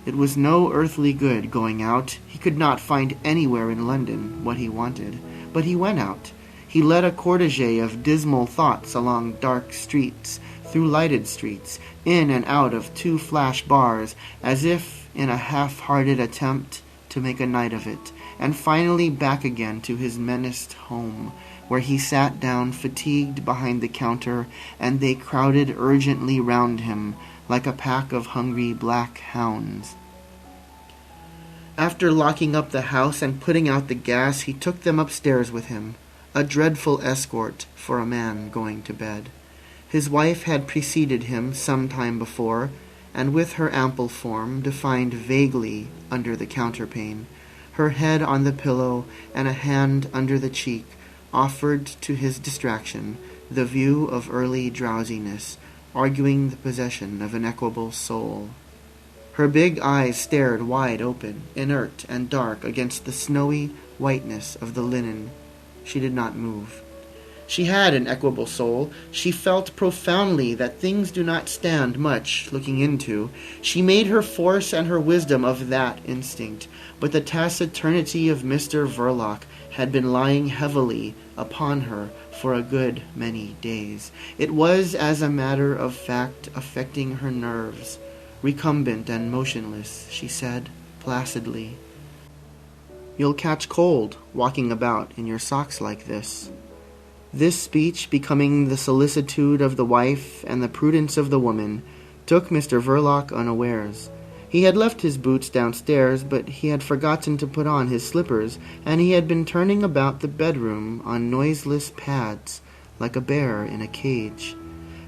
It was no earthly good going out. He could not find anywhere in London what he wanted. But he went out. He led a cortege of dismal thoughts along dark streets, through lighted streets, in and out of 2 flash bars, as if in a half-hearted attempt to make a night of it, and finally back again to his menaced home, where he sat down fatigued behind the counter, and they crowded urgently round him like a pack of hungry black hounds. After locking up the house and putting out the gas, he took them upstairs with him, a dreadful escort for a man going to bed. His wife had preceded him some time before, and with her ample form defined vaguely under the counterpane, her head on the pillow and a hand under the cheek, offered to his distraction the view of early drowsiness, arguing the possession of an equable soul. Her big eyes stared wide open, inert and dark against the snowy whiteness of the linen. She did not move. She had an equable soul. She felt profoundly that things do not stand much looking into. She made her force and her wisdom of that instinct. But the taciturnity of Mr. Verloc had been lying heavily upon her for a good many days. It was, as a matter of fact, affecting her nerves. Recumbent and motionless, she said, placidly, "You'll catch cold walking about in your socks like this." This speech, becoming the solicitude of the wife and the prudence of the woman, took Mr. Verloc unawares. He had left his boots downstairs, but he had forgotten to put on his slippers, and he had been turning about the bedroom on noiseless pads, like a bear in a cage.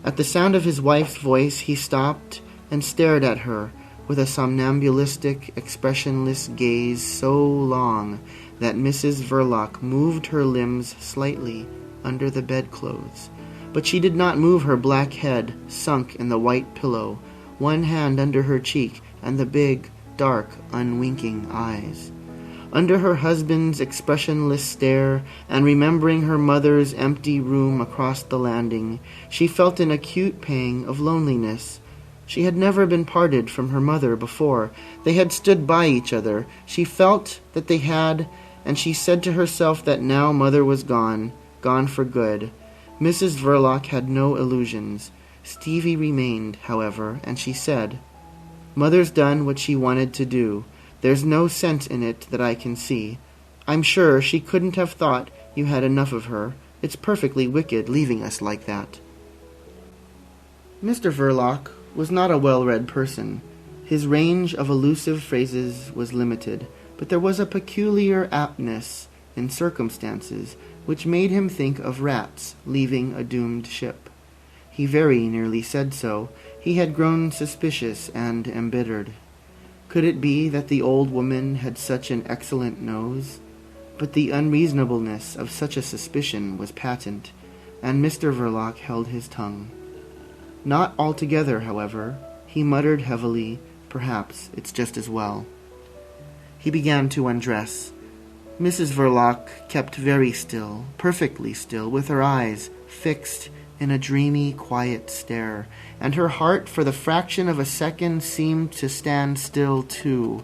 At the sound of his wife's voice he stopped and stared at her with a somnambulistic, expressionless gaze so long that Mrs. Verloc moved her limbs slightly under the bedclothes. But she did not move her black head, sunk in the white pillow, one hand under her cheek, and the big, dark, unwinking eyes. Under her husband's expressionless stare, and remembering her mother's empty room across the landing, she felt an acute pang of loneliness. She had never been parted from her mother before. They had stood by each other. She felt that they had, and she said to herself that now mother was gone for good. Mrs. Verloc had no illusions. Stevie remained, however, and she said, "Mother's done what she wanted to do. There's no sense in it that I can see. I'm sure she couldn't have thought you had enough of her. It's perfectly wicked leaving us like that." Mr. Verloc was not a well-read person. His range of elusive phrases was limited, but there was a peculiar aptness in circumstances which made him think of rats leaving a doomed ship. He very nearly said so. He had grown suspicious and embittered. Could it be that the old woman had such an excellent nose? But the unreasonableness of such a suspicion was patent, and Mr. Verloc held his tongue. Not altogether, however. He muttered heavily, "Perhaps it's just as well." He began to undress. Mrs. Verloc kept very still, perfectly still, with her eyes fixed in a dreamy, quiet stare, and her heart for the fraction of a second seemed to stand still too.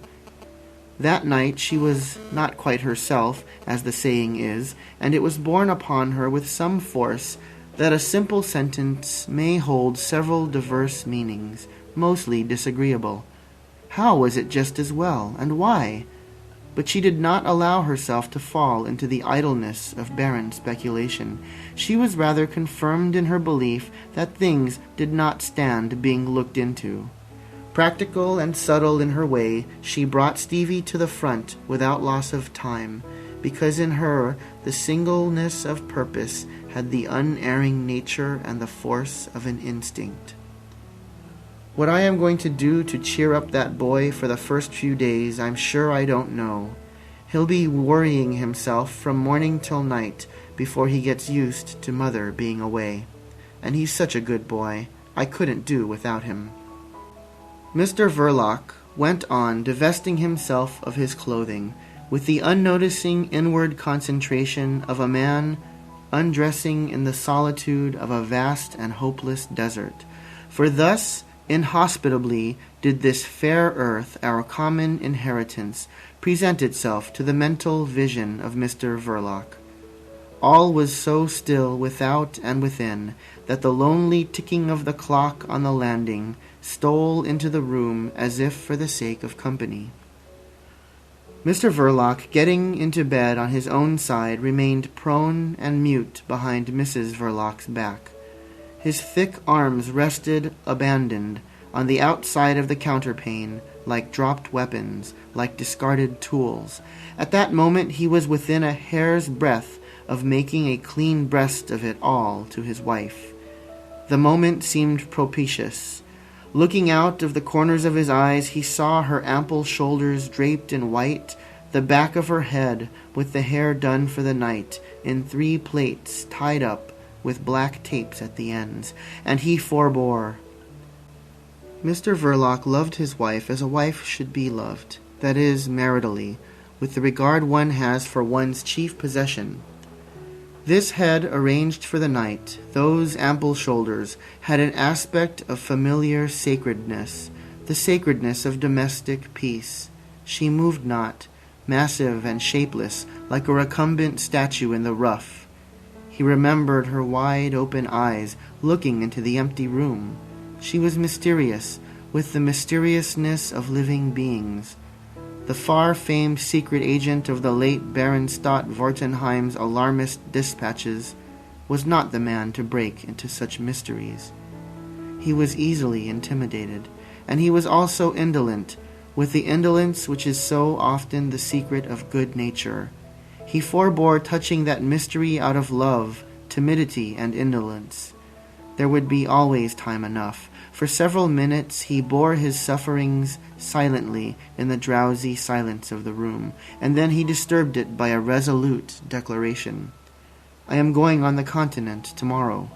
That night she was not quite herself, as the saying is, and it was borne upon her with some force that a simple sentence may hold several diverse meanings, mostly disagreeable. How was it just as well, and why? But she did not allow herself to fall into the idleness of barren speculation. She was rather confirmed in her belief that things did not stand being looked into. Practical and subtle in her way, she brought Stevie to the front without loss of time, because in her the singleness of purpose had the unerring nature and the force of an instinct. What I am going to do to cheer up that boy for the first few days, I'm sure I don't know. He'll be worrying himself from morning till night before he gets used to mother being away. And he's such a good boy. I couldn't do without him. Mr. Verloc went on divesting himself of his clothing with the unnoticing inward concentration of a man undressing in the solitude of a vast and hopeless desert. For thus inhospitably did this fair earth, our common inheritance, present itself to the mental vision of Mr. Verloc. All was so still without and within that the lonely ticking of the clock on the landing stole into the room as if for the sake of company. Mr. Verloc, getting into bed on his own side, remained prone and mute behind Mrs. Verloc's back. His thick arms rested, abandoned, on the outside of the counterpane, like dropped weapons, like discarded tools. At that moment he was within a hair's breadth of making a clean breast of it all to his wife. The moment seemed propitious. Looking out of the corners of his eyes, he saw her ample shoulders draped in white, the back of her head with the hair done for the night, in 3 plaits tied up with black tapes at the ends, and he forbore. Mr. Verloc loved his wife as a wife should be loved, that is, maritally, with the regard one has for one's chief possession. This head arranged for the night, those ample shoulders, had an aspect of familiar sacredness, the sacredness of domestic peace. She moved not, massive and shapeless, like a recumbent statue in the rough. He remembered her wide-open eyes looking into the empty room. She was mysterious, with the mysteriousness of living beings. The far-famed secret agent of the late Baron Stott Wartenheim's alarmist dispatches was not the man to break into such mysteries. He was easily intimidated, and he was also indolent, with the indolence which is so often the secret of good nature. He forbore touching that mystery out of love, timidity, and indolence. There would be always time enough. For several minutes he bore his sufferings silently in the drowsy silence of the room, and then he disturbed it by a resolute declaration. "I am going on the continent tomorrow."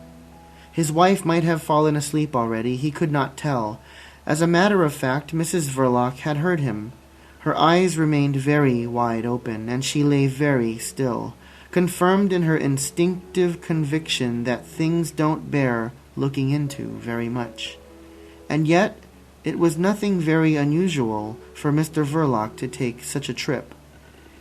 His wife might have fallen asleep already, he could not tell. As a matter of fact, Mrs. Verloc had heard him. Her eyes remained very wide open, and she lay very still, confirmed in her instinctive conviction that things don't bear looking into very much. And yet it was nothing very unusual for Mr. Verloc to take such a trip.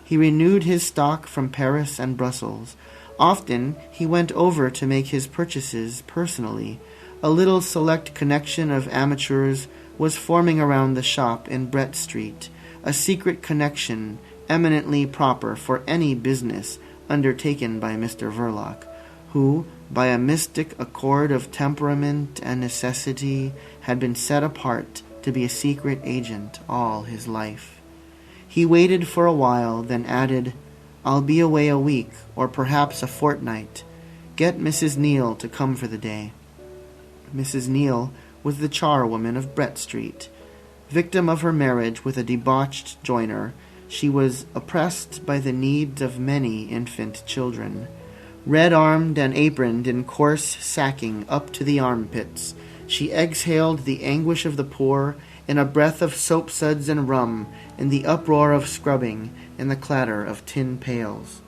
He renewed his stock from Paris and Brussels. Often he went over to make his purchases personally. A little select connection of amateurs was forming around the shop in Brett Street, a secret connection eminently proper for any business undertaken by Mr. Verloc, who, by a mystic accord of temperament and necessity, had been set apart to be a secret agent all his life. He waited for a while, then added, "I'll be away a week, or perhaps a fortnight. Get Mrs. Neal to come for the day." Mrs. Neal was the charwoman of Brett Street. Victim of her marriage with a debauched joiner, she was oppressed by the needs of many infant children. Red-armed and aproned in coarse sacking up to the armpits, she exhaled the anguish of the poor in a breath of soapsuds and rum, in the uproar of scrubbing, in the clatter of tin pails.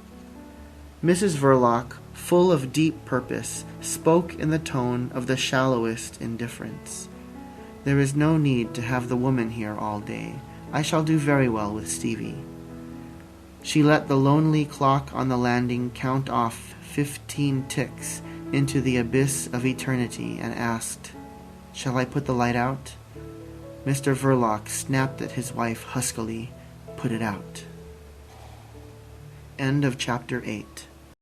Mrs. Verloc, full of deep purpose, spoke in the tone of the shallowest indifference. "There is no need to have the woman here all day. I shall do very well with Stevie." She let the lonely clock on the landing count off 15 ticks into the abyss of eternity and asked, "Shall I put the light out?" Mr. Verloc snapped at his wife huskily, "Put it out." End of chapter 8.